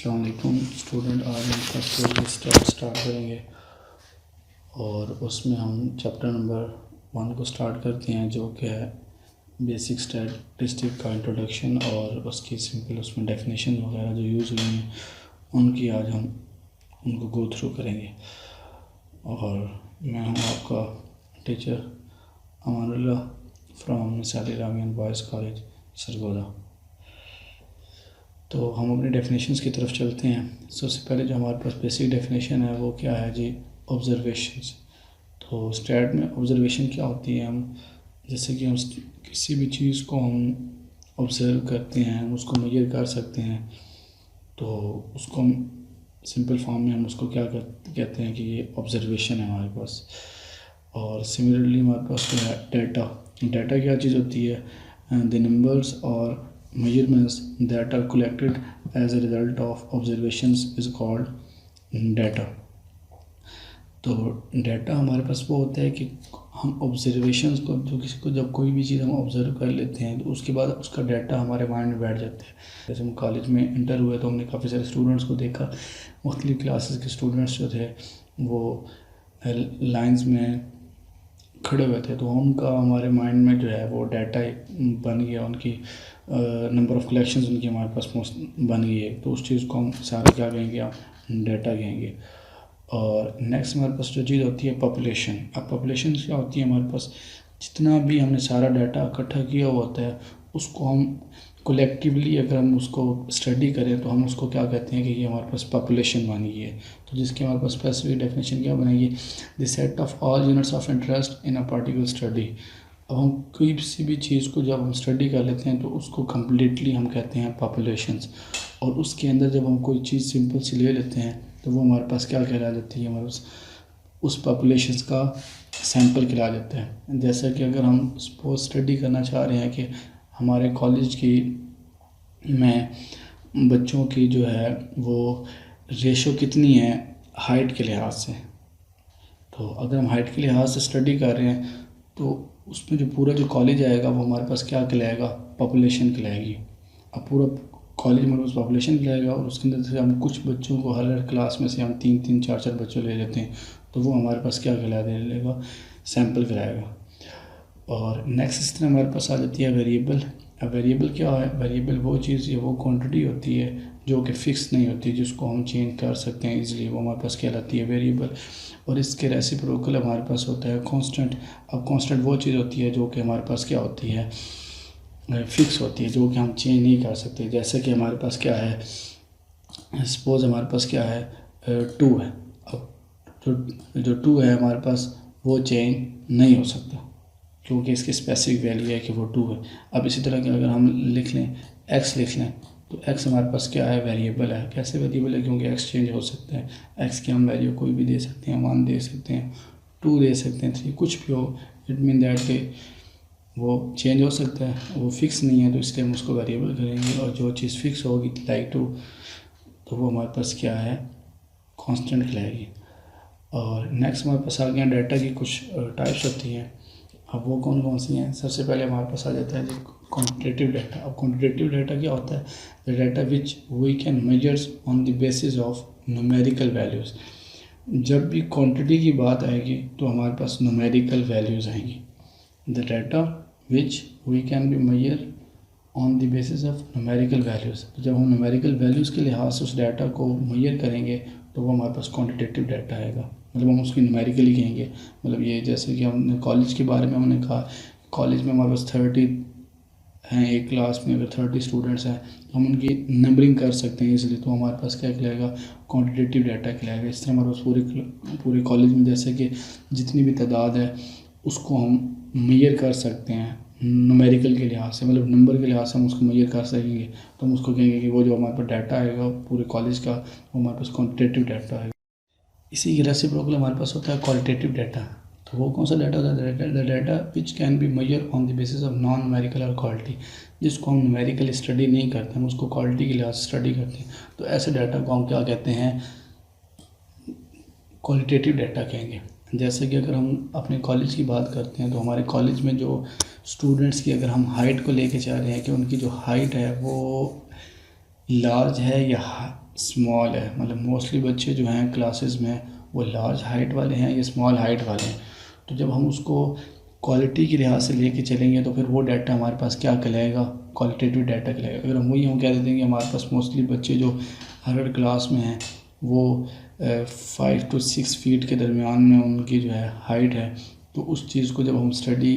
अस्सलाम वालेकुम स्टूडेंट। आज हम फर्स्ट ईयर स्टार्ट करेंगे और उसमें हम चैप्टर नंबर 1 को स्टार्ट करते हैं, जो कि है बेसिक स्टैटिस्टिक का इंट्रोडक्शन और उसकी सिंपल उसमें डेफिनेशन वगैरह जो यूज़ हुई हैं उनकी आज हम उनको गो थ्रू करेंगे। और मैं हूँ आपका टीचर अमानुल्लाह फ्रॉम मिसाल इरामियन बॉयज़ कॉलेज सरगोदा। तो हम अपने डेफिनेशंस की तरफ चलते हैं। सबसे पहले जो हमारे पास बेसिक डेफिनेशन है वो क्या है जी, ऑब्जर्वेशंस। तो स्टैट में ऑब्जर्वेशन क्या होती है, हम जैसे कि हम किसी भी चीज़ को हम ऑब्ज़र्व करते हैं, हम उसको मेजर कर सकते हैं, तो उसको हम सिंपल फॉर्म में हम उसको क्या कहते हैं कि ये ऑब्जर्वेशन है हमारे पास। और सिमिलरली हमारे पास जो है डाटा क्या चीज़ होती है, द नंबर्स और measurements that are collected as a result of observations is called data। तो डाटा हमारे पास वो होता है कि हम ऑब्जर्वेशंस को जब कोई भी चीज़ हम ऑब्ज़र्व कर लेते हैं तो उसके बाद उसका डाटा हमारे माइंड में बैठ जाता है। जैसे हम कॉलेज में इंटर हुए तो हमने काफ़ी सारे स्टूडेंट्स को देखा, मुख्तलिफ़ क्लासेस के स्टूडेंट्स जो थे वो लाइंस में खड़े हुए थे, तो उनका हमारे माइंड में जो है वो डाटा बन गया, उनकी नंबर ऑफ़ कलेक्शंस उनकी हमारे पास बन गई है। तो उस चीज़ को हम सारा क्या कहेंगे, डाटा कहेंगे। और नेक्स्ट हमारे पास जो चीज़ होती है पॉपुलेशन। अब पॉपुलेशन क्या होती है, हमारे पास जितना भी हमने सारा डाटा इकट्ठा किया हुआ होता है उसको हम कोलेक्टिवली अगर हम उसको स्टडी करें तो हम उसको क्या कहते हैं कि ये हमारे पास पॉपुलेशन बन गई है। तो जिसकी हमारे पास स्पेसिफिक डेफिनेशन क्या बनेगी, the set of all units of interest in a particular study. अब हम कोई सी भी चीज़ को जब हम स्टडी कर लेते हैं तो उसको कम्प्लीटली हम कहते हैं पॉपुलेशंस। और उसके अंदर जब हम कोई चीज़ सिंपल सी ले लेते हैं तो वो हमारे पास क्या कहला जाती है, हमारे पास उस पॉपुलेशंस का सैंपल कहला जाता है। जैसा कि अगर हम सपोज स्टडी करना चाह रहे हैं कि हमारे कॉलेज की में बच्चों की जो है वो रेशो कितनी है हाइट के लिहाज से, तो अगर हम हाइट के लिहाज से स्टडी कर रहे हैं तो उसमें जो पूरा जो कॉलेज आएगा वो हमारे पास क्या कहलाएगा, पॉपुलेशन कहलाएगी। अब पूरा कॉलेज हमारे पास पॉपुलेशन कहलाएगा और उसके अंदर से हम कुछ बच्चों को हर क्लास में से हम 3-3 4-4 बच्चों ले लेते हैं तो वो हमारे पास क्या कहलाएगा, सैंपल कहलाएगा। और नेक्स्ट इस तरह हमारे पास आ जाती है वेरिएबल। अब वेरिएबल क्या है, वेरिएबल वो चीज़ वो क्वांटिटी होती है जो कि फ़िक्स नहीं होती, जिसको हम चेंज कर सकते हैं इजीली, वो हमारे पास कहलाती है वेरिएबल। और इसके रेसिप्रोकल हमारे पास होता है कांस्टेंट। अब कांस्टेंट वो चीज़ होती है जो कि हमारे पास क्या होती है, फ़िक्स होती है, जो कि हम चेंज नहीं कर सकते। जैसे कि हमारे पास क्या है, सपोज़ हमारे पास क्या है 2 है। अब जो 2 है हमारे पास वो चेंज नहीं हो सकता क्योंकि इसकी स्पेसिफिक वैल्यू है कि वो 2 है। अब इसी तरह के अगर हम लिख लें x लिख लें तो x हमारे पास क्या है, वेरिएबल है। कैसे वेरिएबल है, क्योंकि x चेंज हो सकता है। x की हम वैल्यू कोई भी दे सकते हैं, 1 दे सकते हैं, 2 दे सकते हैं, 3 कुछ भी हो। इट मीन दैट कि वो चेंज हो सकता है, वो फिक्स नहीं है, तो इसलिए हम उसको वेरिएबल करेंगे। और जो चीज़ फिक्स होगी लाइक 2 तो वो हमारे पास क्या है, कांस्टेंट कहलाएगी। और नेक्स्ट हमारे पास आ गया डाटा की कुछ टाइप्स होती हैं। अब वो कौन कौन सी हैं, सबसे पहले हमारे पास आ जाता है जी क्वांटिटेटिव डाटा। अब क्वांटिटेटिव डाटा क्या होता है, the data which we can measures on the basis of numerical values. जब भी क्वांटिटी की बात आएगी तो हमारे पास न्यूमेरिकल वैल्यूज़ आएंगी। The data which we can be measure on the basis of numerical values. तो जब हम न्यूमेरिकल वैल्यूज़ के लिहाज से उस डाटा को मेजर करेंगे तो वो हमारे पास क्वांटिटेटिव डाटा आएगा, मतलब हम उसकी न्यूमेरिकली कहेंगे। मतलब ये जैसे कि हमने कॉलेज के बारे में हमने कहा, कॉलेज में हमारे पास 30 हैं, एक क्लास में अगर 30 स्टूडेंट्स हैं तो हम उनकी नंबरिंग कर सकते हैं इसलिए, तो हमारे पास क्या कहलाएगा, क्वांटिटेटिव डाटा कहलाएगा। इस तरह हमारे पास पूरे कॉलेज में जैसे कि जितनी भी तादाद है उसको हम मेजर कर सकते हैं न्यूमेरिकल के लिहाज से, मतलब नंबर के लिहाज से हम उसको मेजर कर सकेंगे। तो हम उसको कहेंगे कि वो जो हमारे पास डाटा आएगा पूरे कॉलेज का वो हमारे पास क्वांटिटेटिव डाटा आएगा। इसी की रेसिप्रोकल हमारे पास होता है क्वालिटेटिव डाटा। तो वो कौन सा डाटा होता है, the data which can be measure on the basis of non numerical और क्वालिटी। जिसको हम न्यूमेरिकल स्टडी नहीं करते, हम उसको क्वालिटी के लिहाज से स्टडी करते हैं, तो ऐसे डाटा को हम क्या कहते हैं, क्वालिटेटिव डाटा कहेंगे। जैसे कि अगर हम अपने कॉलेज की बात करते हैं तो हमारे कॉलेज में जो स्टूडेंट्स की अगर हम हाइट को लेके चाह रहे हैं कि उनकी जो हाइट है वो लार्ज है या स्मॉल है, मतलब मोस्टली बच्चे जो हैं क्लासेस में वो लार्ज हाइट वाले हैं या स्मॉल हाइट वाले हैं। तो जब हम उसको क्वालिटी के लिहाज से लेके चलेंगे तो फिर वो डाटा हमारे पास क्या कहलाएगा, क्वालिटेटिव डाटा कहलाएगा। अगर हम कह देते हैं कि हमारे पास मोस्टली बच्चे जो हर क्लास में हैं वो 5 to 6 फीट के दरमियान में उनकी जो है हाइट है, तो उस चीज़ को जब हम स्टडी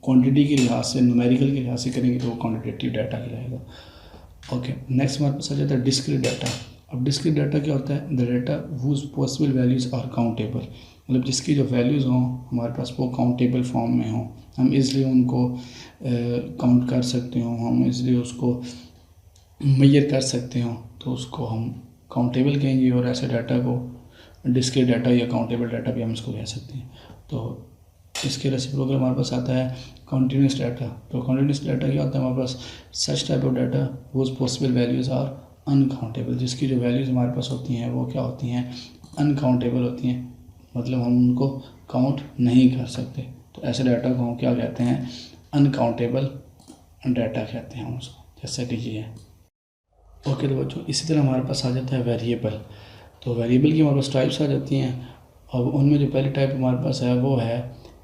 क्वांटिटी के लिहाज से, न्यूमेरिकल के लिहाज से करेंगे तो वो क्वांटिटेटिव डाटा कहलाएगा। ओके, नेक्स्ट हमारे पास आ जाता है डिस्क्रीट डाटा। अब डिस्क्रीट डाटा क्या होता है? The data whose possible values are countable, मतलब जिसकी जो वैल्यूज़ हों हमारे पास वो काउंटेबल फॉर्म में हों, हम इज़िली उनको काउंट कर सकते हों, हम इज़िली उसको मेजर कर सकते हों, तो उसको हम काउंटेबल कहेंगे। और ऐसे डाटा को डिस्क्रीट डाटा या काउंटेबल डाटा भी हम इसको कह सकते हैं। तो इसके रेसिप्रोकल हमारे पास आता है कंटिन्यूस डाटा। तो कंटिन्यूस डाटा क्या होता है? हमारे पास such type of data whose possible values are uncountable, जिसकी जो वैल्यूज़ हमारे पास होती हैं वो क्या होती हैं? अनकाउंटेबल होती हैं, मतलब हम उनको काउंट नहीं कर सकते। तो ऐसे डाटा को हम क्या कहते हैं? अनकाउंटेबल डाटा कहते हैं हम उसको, जैसे कि ये है। ओके, तो बच्चों इसी तरह हमारे पास आ जाता है वेरिएबल। तो वेरिएबल की हमारे पास टाइप्स आ जाती हैं। अब उनमें जो पहली टाइप हमारे पास है वो है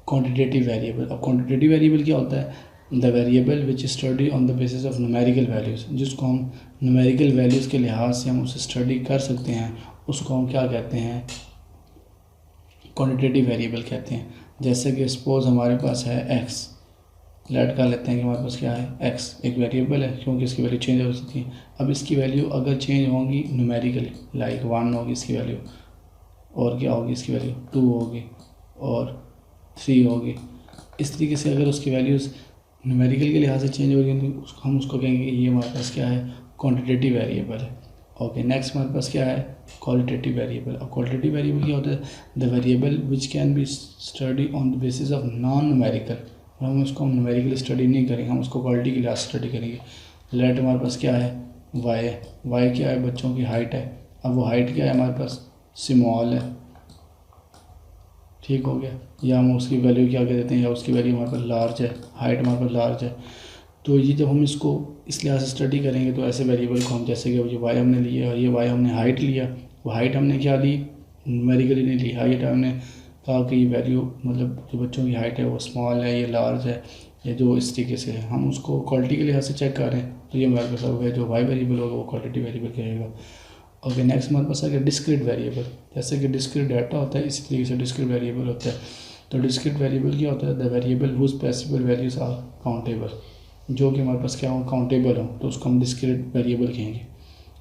क्वांटिटेटिव वेरिएबल। अब क्वांटिटेटिव वेरिएबल क्या होता है? The variable which study on the basis of numerical values, जिसको हम न्यूमेरिकल वैल्यूज़ के लिहाज से हम उसे स्टडी कर सकते हैं, उसको हम क्या कहते हैं? क्वांटिटेटिव वेरिएबल कहते हैं। जैसे कि सपोज हमारे पास है एक्स, लेट कर लेते हैं कि हमारे पास क्या है? एक्स एक वेरिएबल है, क्योंकि इसकी वैल्यू चेंज हो सकती है। अब इसकी वैल्यू अगर चेंज होगी न्यूमेरिकली, लाइक 1 होगी इसकी वैल्यू, और क्या होगी इसकी वैल्यू? 2 होगी और 3 होगी। इस तरीके से अगर उसकी वैल्यूज़ न्यूमेरिकल के लिहाज से चेंज होगी तो हम उसको कहेंगे ये हमारे पास क्या है? क्वांटिटेटिव वेरिएबल है। ओके, नेक्स्ट हमारे पास क्या है? Qualitative variable. अब क्वालिटेटिव वेरिएबल क्या होता है? The variable which can be study on the basis of non numerical, हम उसको न्यूमेरिकल स्टडी नहीं करेंगे, हम उसको क्वालिटी के लिहाज स्टडी करेंगे। लेट हमारे पास क्या है? वाई है। वाई क्या है? बच्चों की हाइट है। अब वो हाइट क्या है हमारे पास? स्मॉल है, ठीक हो गया। या हम उसकी वैल्यू क्या कह देते हैं? या उसकी वैल्यू हमारे पास लार्ज है, हाइट हमारे पास लार्ज है। तो ये जब हम इसको इस लिहाज से स्टडी करेंगे तो ऐसे वेरिएबल को हम, जैसे कि ये वाई हमने लिया और ये वाई हमने हाइट लिया, वो हाइट हमने क्या ली? न्यूमेरिकली नहीं ली। हाइट हमने कहा कि ये वैल्यू, मतलब जो बच्चों की हाइट है वो स्मॉल है, ये लार्ज है, या जो इस तरीके से है, हम उसको क्वालिटी के लिहाज से चेक कर रहे हैं, तो ये हमारे पास हो गया जो वाई वेरिएबल होगा वो क्वालिटी वेरिएबल कहेगा। ओके, नेक्स्ट हमारे पास आ गया डिस्क्रीट वेरिएबल। जैसे कि डिस्क्रीट डाटा होता है, इसी तरीके से डिस्क्रीट वेरिएबल होता है। तो डिस्क्रीट वेरिएबल क्या होता है? The variable whose possible values are countable, जो कि हमारे पास क्या हो? काउंटेबल हो, तो उसको हम डिस्क्रीट वेरिएबल कहेंगे।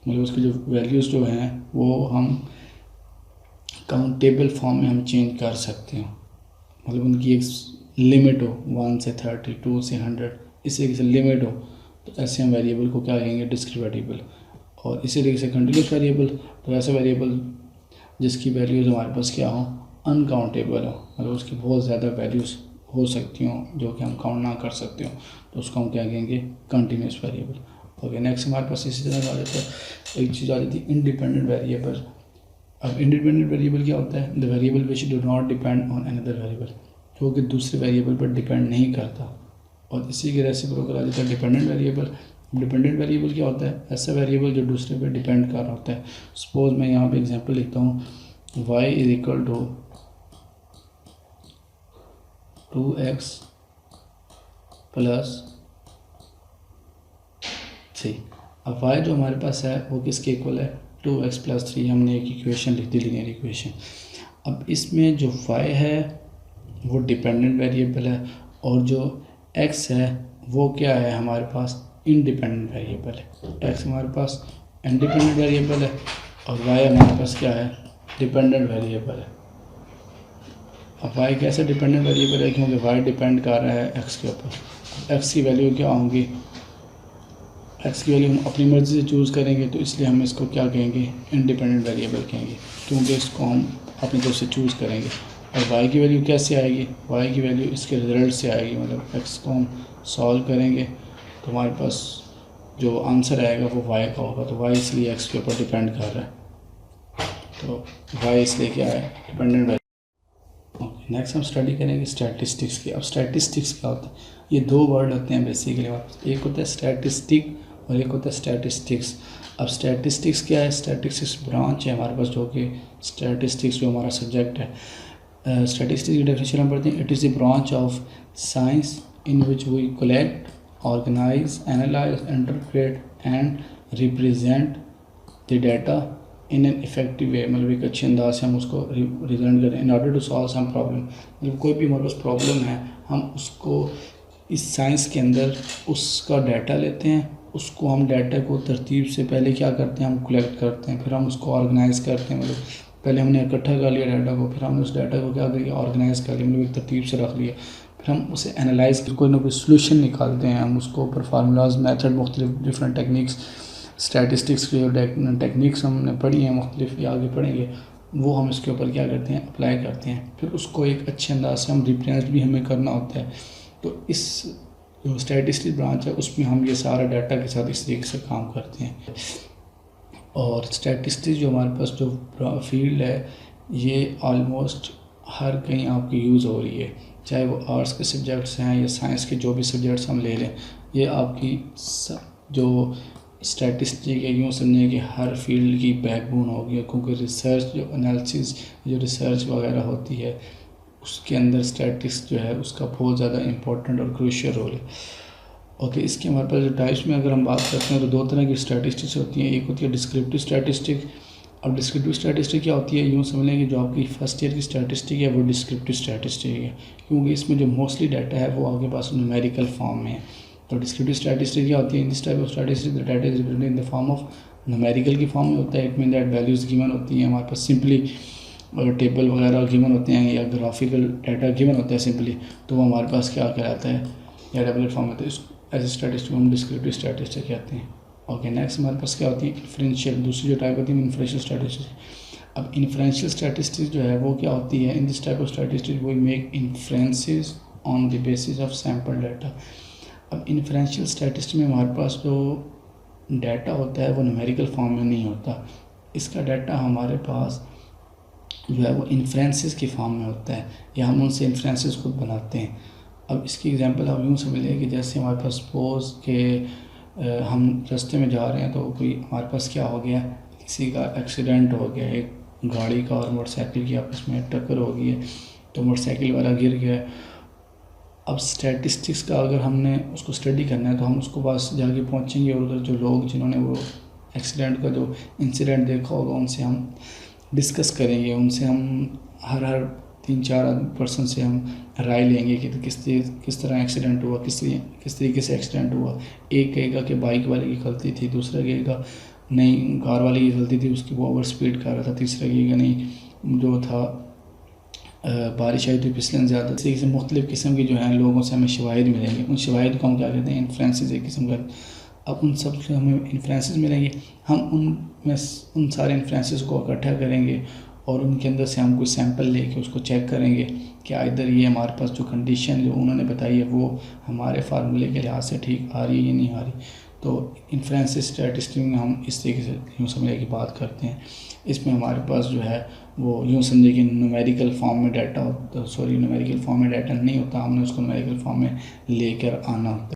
मतलब उसकी जो वैल्यूज़ जो हैं वो हम काउंटेबल फॉर्म में हम चेंज कर सकते हो, मतलब उनकी एक लिमिट हो, 1 से 30, 2 से 100, इस तरीके से लिमिट हो, तो ऐसे हम वेरिएबल को क्या कहेंगे? Discrete variable. और इसी तरीके से कंटिन्यूस वेरिएबल, तो ऐसे वेरिएबल जिसकी वैल्यूज़ हमारे पास क्या हो? अनकाउंटेबल हो, मतलब उसकी बहुत ज़्यादा वैल्यूज़ हो सकती हों जो कि हम काउंट ना कर सकते हो, तो उसको हम क्या कहेंगे? Continuous variable. ओके, नेक्स्ट हमारे पास इसी तरह आ जाता है एक चीज़ आ जाती है इंडिपेंडेंट वेरिएबल। अब इंडिपेंडेंट वेरिएबल क्या होता है? The variable which do not depend on another variable, जो कि दूसरे वेरिएबल पर डिपेंड नहीं करता। और इसी के रेसिप्रोकल आ जाता है डिपेंडेंट वेरिएबल। डिपेंडेंट वेरिएबल क्या होता है? ऐसा वेरिएबल जो दूसरे पर डिपेंड कर रहा होता है। सपोज मैं यहाँ पे एग्जांपल लिखता हूँ, y is equal to 2x plus 3। अब y जो हमारे पास है वो किसके इक्वल है? 2x plus 3। हमने एक इक्वेशन लिख दी, लीनियर इक्वेशन। अब इसमें जो y है वो डिपेंडेंट वेरिएबल है, और जो x है वो क्या है हमारे पास? इंडिपेंडेंट वेरिएबल है। x हमारे पास इंडिपेंडेंट वेरिएबल है और y हमारे पास क्या है? डिपेंडेंट वेरिएबल है। अब y कैसे डिपेंडेंट वेरिएबल है? क्योंकि y डिपेंड कर रहा है x के ऊपर। x की वैल्यू क्या होंगी? x की वैल्यू हम अपनी मर्ज़ी से चूज़ करेंगे, तो इसलिए हम इसको क्या कहेंगे? इंडिपेंडेंट वेरिएबल कहेंगे, क्योंकि इसको हम अपनी तरफ से चूज़ करेंगे। और y की वैल्यू कैसे आएगी? y की वैल्यू इसके रिजल्ट से आएगी, मतलब x को हम सॉल्व करेंगे तो हमारे पास जो आंसर आएगा वो y का होगा। तो y इसलिए x के ऊपर डिपेंड कर रहा है, तो y इसलिए क्या है? Dependent variable. ओके, नेक्स्ट हम स्टडी करेंगे स्टैटिस्टिक्स की। अब स्टैटिस्टिक्स क्या होता है? ये दो वर्ड होते हैं बेसिकली। एक होता है स्टैटिस्टिक और एक होता है स्टैटिस्टिक्स। अब स्टैटिस्टिक्स क्या है? स्टैटिस्टिक्स ब्रांच है हमारे पास, जो कि स्टैटिस्टिक्स जो हमारा सब्जेक्ट है। स्टैटिस्टिक्स की डेफिनेशन हम पढ़ते हैं, it is the branch of science in which we collect, organize, analyze, interpret and represent the data in an effective way. मतलब एक अच्छे अंदाज से हम उसको रिप्रेजेंट करें in order to solve some problem. मतलब कोई भी हमारे पास प्रॉब्लम है, हम उसको इस साइंस के अंदर उसका डाटा लेते हैं, उसको हम डाटा को तरतीब से पहले क्या करते हैं, हम कलेक्ट करते हैं, फिर हम उसको ऑर्गेनाइज करते हैं। मतलब पहले हमने इकट्ठा कर लिया डाटा को, फिर हमने उस डाटा को क्या करिए, ऑर्गेनाइज कर लिया, मतलब एक तरतीब से रख लिया, फिर हम उसे एनालाइज कर कोई ना कोई सोल्यूशन निकालते हैं। हम उसको ऊपर फार्मूलाज, मेथड, मुख्तलिफ डिफरेंट टेक्निक्स, स्टैटिस्टिक्स की जो टेक्निक्स हमने पढ़ी हैं मुख्तलिफ या आगे पढ़ेंगे, वो हम इसके ऊपर क्या करते हैं, अप्लाई करते हैं। फिर उसको एक अच्छे अंदाज से हम रिप्रेजेंट भी हमें करना होता है। तो इस जो स्टैटिस्टिक्स ब्रांच है उसमें हम ये सारा डाटा के साथ इस तरीके से काम करते हैं। और स्टैटिस्टिक्स जो हमारे पास जो फील्ड है, ये ऑलमोस्ट हर कहीं आपकी यूज़ हो रही है, चाहे वो आर्ट्स के सब्जेक्ट्स हैं या साइंस के जो भी सब्जेक्ट्स हम ले लें, ये आपकी जो स्टैटिस्टिक है यूँ समझें कि हर फील्ड की बैकबोन होगी, क्योंकि रिसर्च जो एनालिसिस जो रिसर्च वगैरह होती है उसके अंदर स्टैटिस्टिक्स जो है उसका बहुत ज़्यादा इंपॉर्टेंट और क्रूशियल रोल है। ओके, इसके हमारे पास जो टाइप्स में अगर हम बात करते हैं तो दो तरह की स्टैटिस्टिक्स होती हैं। एक होती है डिस्क्रिप्टिव स्टैटिस्टिक। अब डिस्क्रिप्टिव स्टैटिस्टिक क्या होती है, यूँ समझ लें कि जो आपकी फर्स्ट ईयर की स्टैटिस्टिक है वो डिस्क्रिप्टिव स्टैटिस्टिक है, क्योंकि इसमें जो मोस्टली डाटा है वो आपके पास न्यूमेरिकल फॉर्म में है। तो डिस्क्रिप्टिव स्टैटिस्टिक क्या होती है, in this type of statistic the data is represented in the form of numerical की फॉर्म में होता है। It mean that values given होती हैं हमारे पास, सिंपली अगर टेबल वगैरह गिवन होते हैं या ग्राफिकल डाटा गिवन होता है सिंपली, तो वो हमारे पास क्या कहलाता है, या टेबलेट फॉर्म में। तो ऐसे स्टैटिस्टिक हम डिस्क्रिप्टिव स्टैटिस्टिक कहते हैं। ओके, नेक्स्ट हमारे पास क्या होती है, इन्फ्रेंशियल। दूसरी जो टाइप होती है इन्फ्रेंशियल स्टैटिस्टिक्स। अब इन्फ्रेंशियल स्टैटिस्टिक्स जो है वो क्या होती है, in this type of statistics we make inferences on the basis of sample data. अब इन्फ्रेंशियल स्टैटिस्टिक्स में हमारे पास जो डाटा होता है वो न्यूमेरिकल फॉर्म में नहीं होता, इसका डाटा हमारे पास जो है वो इन्फ्रेंसेस की फॉर्म में होता है, या हम उनसे इन्फ्रेंसेस खुद बनाते हैं। अब इसकी एग्जांपल आप यूँ समझ लें कि जैसे हमारे पास सपोज के हम रास्ते में जा रहे हैं, तो कोई हमारे पास क्या हो गया, किसी का एक्सीडेंट हो गया, एक गाड़ी का और मोटरसाइकिल की आपस में टक्कर हो गई है, तो मोटरसाइकिल वाला गिर गया। अब स्टैटिस्टिक्स का अगर हमने उसको स्टडी करना है तो हम उसको पास जाके पहुँचेंगे, और उधर जो लोग जिन्होंने वो एक्सीडेंट का जो इंसिडेंट देखा होगा उनसे हम डिस्कस करेंगे, उनसे हम हर 3-4 पर्सन से हम राय लेंगे कि किस तरह एक्सीडेंट हुआ, किस तरीके से एक्सीडेंट हुआ। एक कहेगा कि बाइक वाले की गलती थी, दूसरा कहेगा नहीं कार वाले की गलती थी, उसकी वो ओवर स्पीड कर रहा था, तीसरा कहेगा नहीं जो था बारिश आई तो फिसलन ज़्यादा। इस तरीके से मुख्तलिफ़ किस्म की जो है लोगों से हमें शवाहिद मिलेंगे, उन शवाहिद को हम क्या कहते हैं, इन्फ्रेंसेस एक किस्म का। अब उन सब से हमें इन्फ्रेंसेस मिलेंगे, हम उन सारे इन्फ्रेंसेस को इकट्ठा करेंगे और उनके अंदर से हम कोई सैंपल लेके उसको चेक करेंगे कि इधर ये हमारे पास जो कंडीशन जो उन्होंने बताई है वो हमारे फार्मूले के लिहाज से ठीक आ रही है या नहीं आ रही। तो इन्फ्रेंसेस स्टैटिस्टिक्स में हम इस तरीके से यूँ समझने की बात करते हैं। इसमें हमारे पास जो है वो यूँ समझे कि न्यूमेरिकल फॉर्म में डाटा न्यूमेरिकल फॉर्म में डाटा नहीं होता, हमने उसको न्यूमेरिकल फॉर्म में लेकर आना होता है।